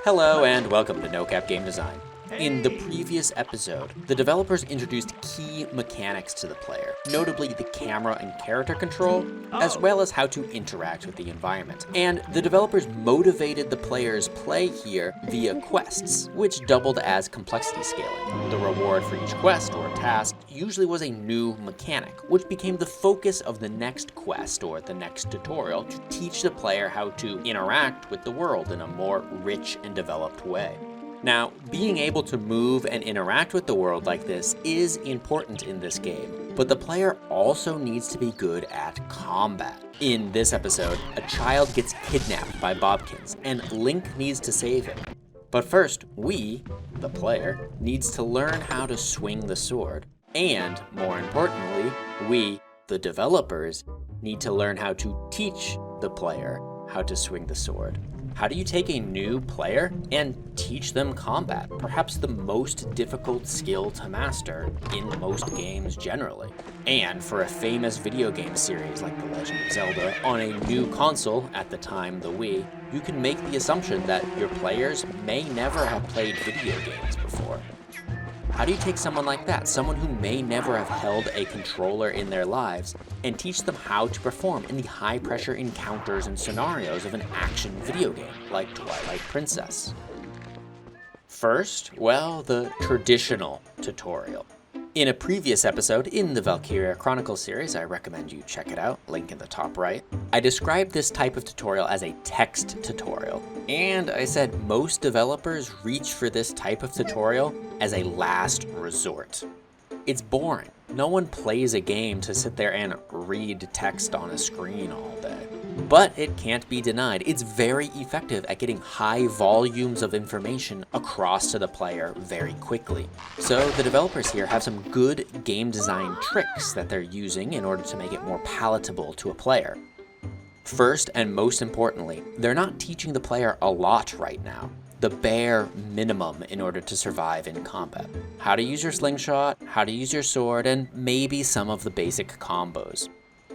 Hello and welcome to Nocab Game Design. In the previous episode, the developers introduced key mechanics to the player, notably the camera and character control, as well as how to interact with the environment. And the developers motivated the player's play here via quests, which doubled as complexity scaling. The reward for each quest or task usually was a new mechanic, which became the focus of the next quest or the next tutorial to teach the player how to interact with the world in a more rich and developed way. Now, being able to move and interact with the world like this is important in this game, but the player also needs to be good at combat. In this episode, a child gets kidnapped by Bobkins, and Link needs to save him. But first, we, the player, needs to learn how to swing the sword, and, more importantly, we, the developers, need to learn how to teach the player how to swing the sword. How do you take a new player and teach them combat? Perhaps the most difficult skill to master in most games generally. And for a famous video game series like The Legend of Zelda on a new console, at the time the Wii, you can make the assumption that your players may never have played video games before. How do you take someone like that, someone who may never have held a controller in their lives, and teach them how to perform in the high-pressure encounters and scenarios of an action video game like Twilight Princess? First, well, the traditional tutorial. In a previous episode in the Valkyria Chronicles series, I recommend you check it out, link in the top right, I described this type of tutorial as a text tutorial. And I said most developers reach for this type of tutorial as a last resort. It's boring. No one plays a game to sit there and read text on a screen all day. But it can't be denied, it's very effective at getting high volumes of information across to the player very quickly. So the developers here have some good game design tricks that they're using in order to make it more palatable to a player. First and most importantly, they're not teaching the player a lot right now. The bare minimum in order to survive in combat. How to use your slingshot, how to use your sword, and maybe some of the basic combos.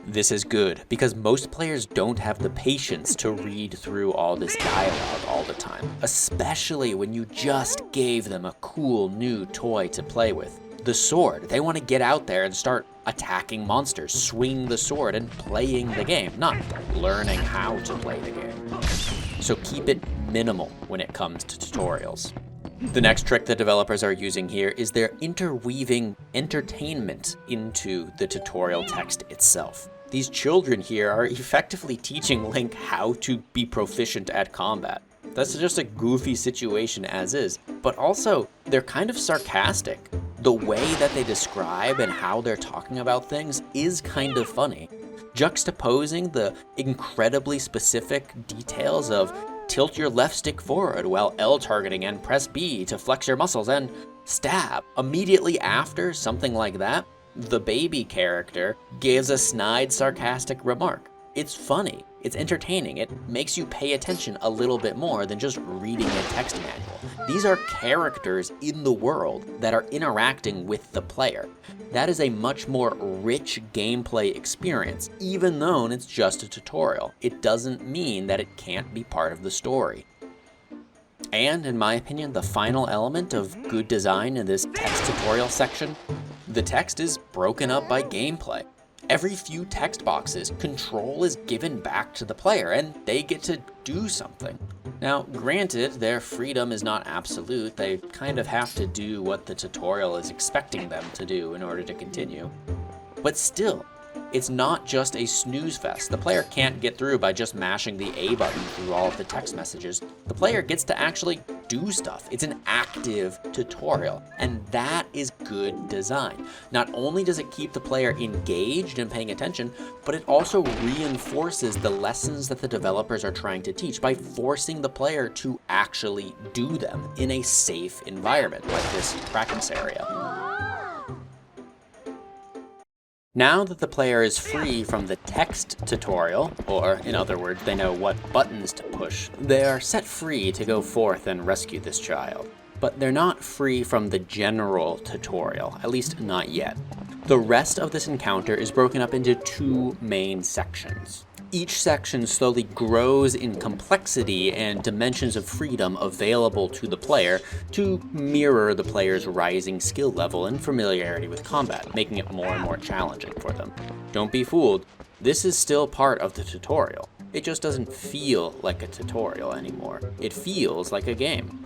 This is good because most players don't have the patience to read through all this dialogue all the time, especially when you just gave them a cool new toy to play with. The sword, they want to get out there and start attacking monsters, swing the sword, and playing the game, not learning how to play the game. So keep it minimal when it comes to tutorials. The next trick the developers are using here is they're interweaving entertainment into the tutorial text itself. These children here are effectively teaching Link how to be proficient at combat. That's just a goofy situation as is, but also they're kind of sarcastic. The way that they describe and how they're talking about things is kind of funny. Juxtaposing the incredibly specific details of tilt your left stick forward while L targeting and press B to flex your muscles and stab. Immediately after something like that, the baby character gives a snide, sarcastic remark. It's funny, it's entertaining, it makes you pay attention a little bit more than just reading a text manual. These are characters in the world that are interacting with the player. That is a much more rich gameplay experience, even though it's just a tutorial. It doesn't mean that it can't be part of the story. And, in my opinion, the final element of good design in this text tutorial section, the text is broken up by gameplay. Every few text boxes, control is given back to the player, and they get to do something. Now, granted, their freedom is not absolute. They kind of have to do what the tutorial is expecting them to do in order to continue. But still, it's not just a snooze fest. The player can't get through by just mashing the A button through all of the text messages. The player gets to actually do stuff. It's an active tutorial, and that is good design. Not only does it keep the player engaged and paying attention, but it also reinforces the lessons that the developers are trying to teach by forcing the player to actually do them in a safe environment like this practice area. Now that the player is free from the text tutorial, or in other words, they know what buttons to push, they are set free to go forth and rescue this child. But they're not free from the general tutorial, at least not yet. The rest of this encounter is broken up into two main sections. Each section slowly grows in complexity and dimensions of freedom available to the player to mirror the player's rising skill level and familiarity with combat, making it more and more challenging for them. Don't be fooled, this is still part of the tutorial. It just doesn't feel like a tutorial anymore. It feels like a game.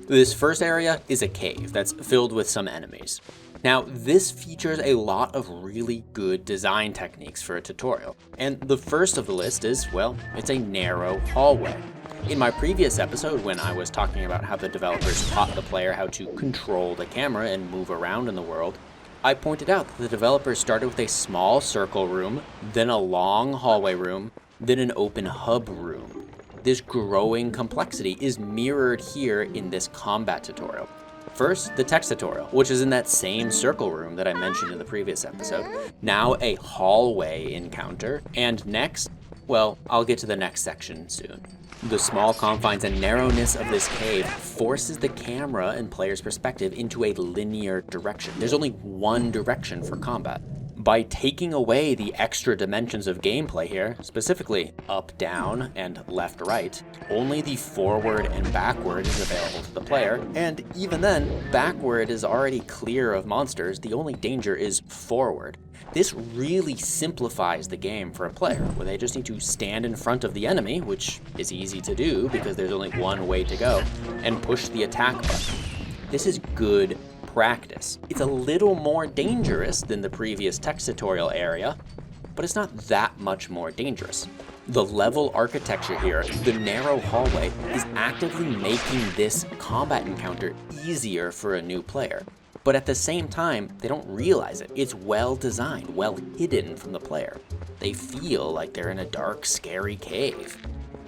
This first area is a cave that's filled with some enemies. Now, this features a lot of really good design techniques for a tutorial, and the first of the list is, well, it's a narrow hallway. In my previous episode, when I was talking about how the developers taught the player how to control the camera and move around in the world, I pointed out that the developers started with a small circle room, then a long hallway room, then an open hub room. This growing complexity is mirrored here in this combat tutorial. First, the text tutorial, which is in that same circle room that I mentioned in the previous episode. Now a hallway encounter, and next, well, I'll get to the next section soon. The small confines and narrowness of this cave forces the camera and player's perspective into a linear direction. There's only one direction for combat. By taking away the extra dimensions of gameplay here, specifically up, down, and left, right, only the forward and backward is available to the player, and even then, backward is already clear of monsters, the only danger is forward. This really simplifies the game for a player, where they just need to stand in front of the enemy, which is easy to do because there's only one way to go, and push the attack button. This is good practice. It's a little more dangerous than the previous text tutorial area, but it's not that much more dangerous. The level architecture here, the narrow hallway, is actively making this combat encounter easier for a new player. But at the same time, they don't realize it. It's well designed, well hidden from the player. They feel like they're in a dark, scary cave.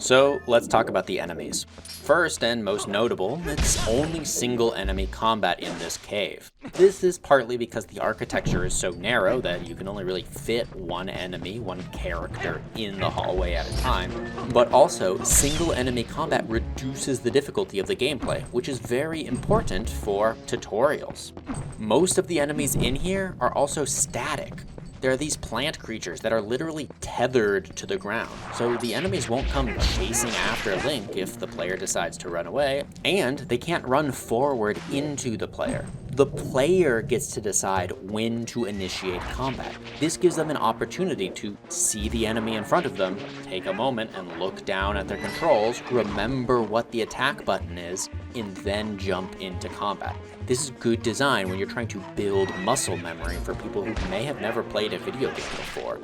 So let's talk about the enemies. First and most notable, it's only single enemy combat in this cave. This is partly because the architecture is so narrow that you can only really fit one enemy, one character in the hallway at a time, but also single enemy combat reduces the difficulty of the gameplay, which is very important for tutorials. Most of the enemies in here are also static. There are these plant creatures that are literally tethered to the ground, so the enemies won't come chasing after Link if the player decides to run away, and they can't run forward into the player. The player gets to decide when to initiate combat. This gives them an opportunity to see the enemy in front of them, take a moment and look down at their controls, remember what the attack button is, and then jump into combat. This is good design when you're trying to build muscle memory for people who may have never played a video game before.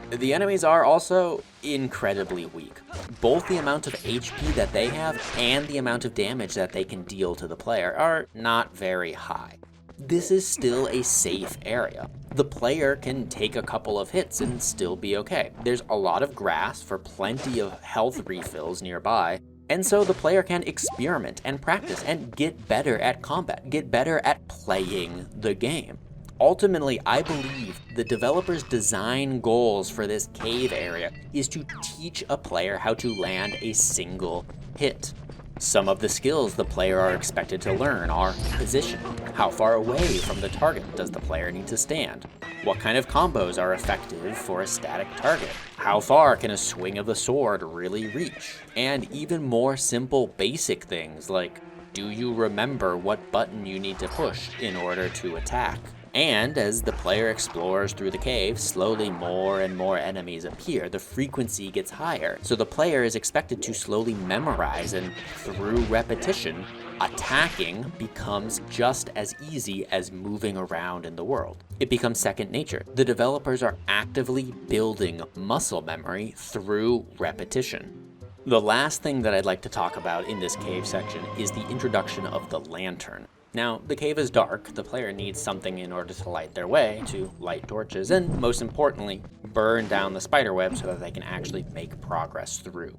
The enemies are also incredibly weak. Both the amount of HP that they have and the amount of damage that they can deal to the player are not very high. This is still a safe area. The player can take a couple of hits and still be okay. There's a lot of grass for plenty of health refills nearby, and so the player can experiment and practice and get better at combat, get better at playing the game. Ultimately, I believe the developers' design goals for this cave area is to teach a player how to land a single hit. Some of the skills the player are expected to learn are positioning. How far away from the target does the player need to stand? What kind of combos are effective for a static target? How far can a swing of the sword really reach? And even more simple basic things like, do you remember what button you need to push in order to attack? And as the player explores through the cave, slowly more and more enemies appear. The frequency gets higher, so the player is expected to slowly memorize, and through repetition, attacking becomes just as easy as moving around in the world. It becomes second nature. The developers are actively building muscle memory through repetition. The last thing that I'd like to talk about in this cave section is the introduction of the lantern. Now, the cave is dark, the player needs something in order to light their way, to light torches, and most importantly, burn down the spiderweb so that they can actually make progress through.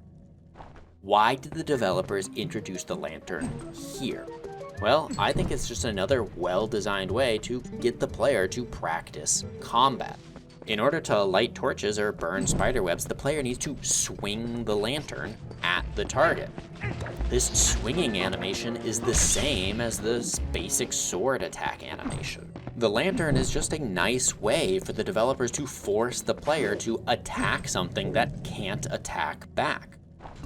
Why did the developers introduce the lantern here? Well, I think it's just another well-designed way to get the player to practice combat. In order to light torches or burn spiderwebs, the player needs to swing the lantern at the target. This swinging animation is the same as the basic sword attack animation. The lantern is just a nice way for the developers to force the player to attack something that can't attack back.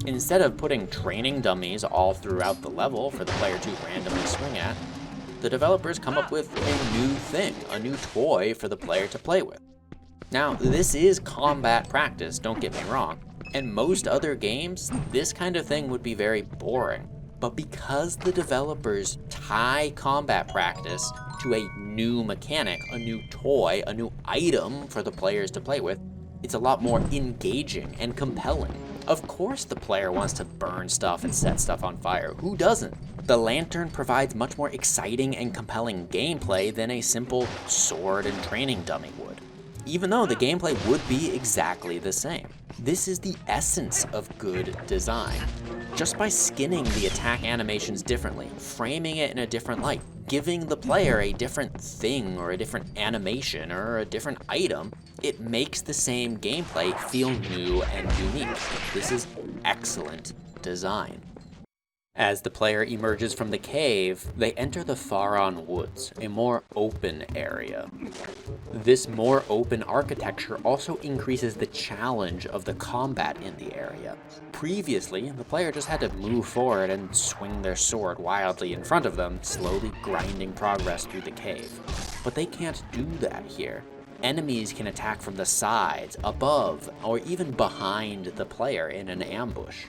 Instead of putting training dummies all throughout the level for the player to randomly swing at, the developers come up with a new thing, a new toy for the player to play with. Now, this is combat practice, don't get me wrong. In most other games, this kind of thing would be very boring. But because the developers tie combat practice to a new mechanic, a new toy, a new item for the players to play with, it's a lot more engaging and compelling. Of course the player wants to burn stuff and set stuff on fire. Who doesn't? The lantern provides much more exciting and compelling gameplay than a simple sword and training dummy would, even though the gameplay would be exactly the same. This is the essence of good design. Just by skinning the attack animations differently, framing it in a different light, giving the player a different thing or a different animation or a different item, it makes the same gameplay feel new and unique. This is excellent design. As the player emerges from the cave, they enter the Faron Woods, a more open area. This more open architecture also increases the challenge of the combat in the area. Previously, the player just had to move forward and swing their sword wildly in front of them, slowly grinding progress through the cave. But they can't do that here. Enemies can attack from the sides, above, or even behind the player in an ambush.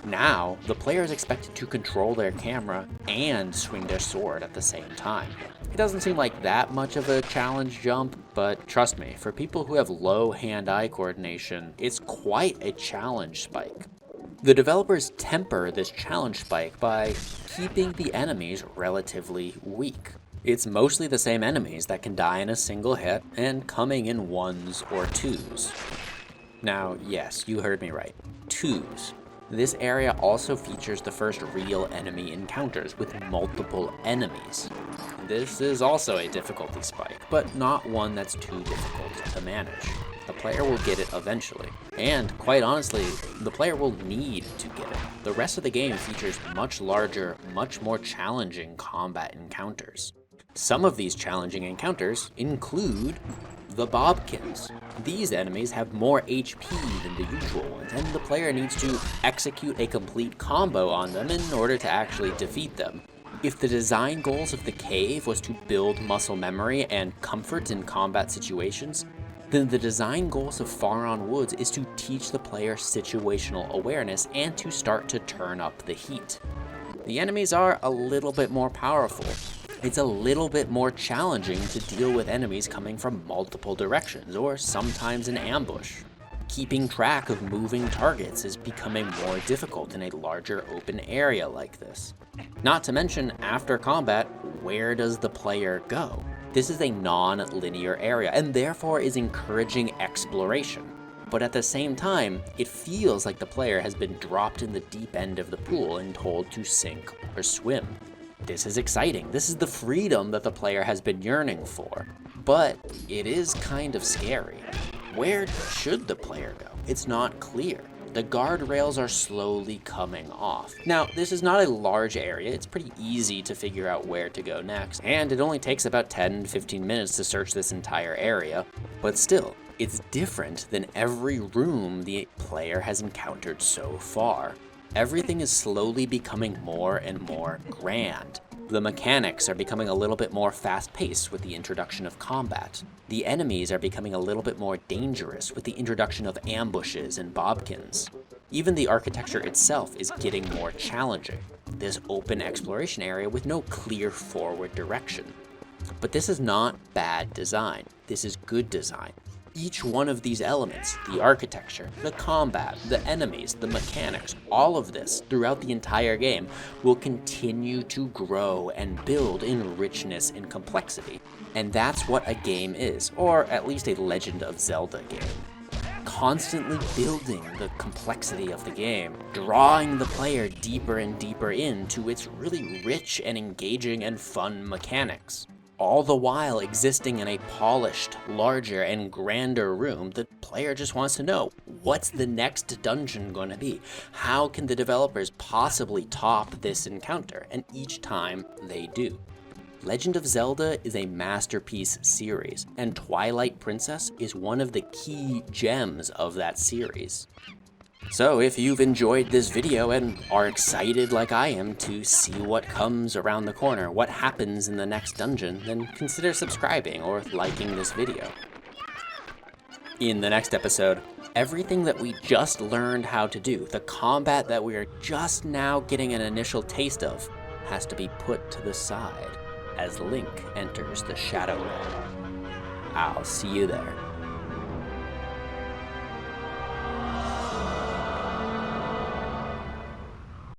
Now, the player is expected to control their camera and swing their sword at the same time. It doesn't seem like that much of a challenge jump, but trust me, for people who have low hand-eye coordination, it's quite a challenge spike. The developers temper this challenge spike by keeping the enemies relatively weak. It's mostly the same enemies that can die in a single hit and coming in ones or twos. Now, yes, you heard me right. Twos. This area also features the first real enemy encounters with multiple enemies. This is also a difficulty spike, but not one that's too difficult to manage. The player will get it eventually, and quite honestly, the player will need to get it. The rest of the game features much larger, much more challenging combat encounters. Some of these challenging encounters include the Bobkins. These enemies have more HP than the usual ones, and the player needs to execute a complete combo on them in order to actually defeat them. If the design goals of the cave was to build muscle memory and comfort in combat situations, then the design goals of Faron Woods is to teach the player situational awareness and to start to turn up the heat. The enemies are a little bit more powerful. It's a little bit more challenging to deal with enemies coming from multiple directions, or sometimes in ambush. Keeping track of moving targets is becoming more difficult in a larger open area like this. Not to mention, after combat, where does the player go? This is a non-linear area, and therefore is encouraging exploration. But at the same time, it feels like the player has been dropped in the deep end of the pool and told to sink or swim. This is exciting. This is the freedom that the player has been yearning for. But it is kind of scary. Where should the player go? It's not clear. The guardrails are slowly coming off. Now, this is not a large area. It's pretty easy to figure out where to go next, and it only takes about 10-15 minutes to search this entire area. But still, it's different than every room the player has encountered so far. Everything is slowly becoming more and more grand. The mechanics are becoming a little bit more fast-paced with the introduction of combat. The enemies are becoming a little bit more dangerous with the introduction of ambushes and Bobkins. Even the architecture itself is getting more challenging. This open exploration area with no clear forward direction. But this is not bad design. This is good design. Each one of these elements, the architecture, the combat, the enemies, the mechanics, all of this throughout the entire game will continue to grow and build in richness and complexity. And that's what a game is, or at least a Legend of Zelda game. Constantly building the complexity of the game, drawing the player deeper and deeper into its really rich and engaging and fun mechanics. All the while existing in a polished, larger, and grander room, the player just wants to know, what's the next dungeon going to be? How can the developers possibly top this encounter? And each time, they do. Legend of Zelda is a masterpiece series, and Twilight Princess is one of the key gems of that series. So if you've enjoyed this video and are excited like I am to see what comes around the corner, what happens in the next dungeon, then consider subscribing or liking this video. In the next episode, everything that we just learned how to do, the combat that we are just now getting an initial taste of, has to be put to the side as Link enters the Shadow Realm. I'll see you there.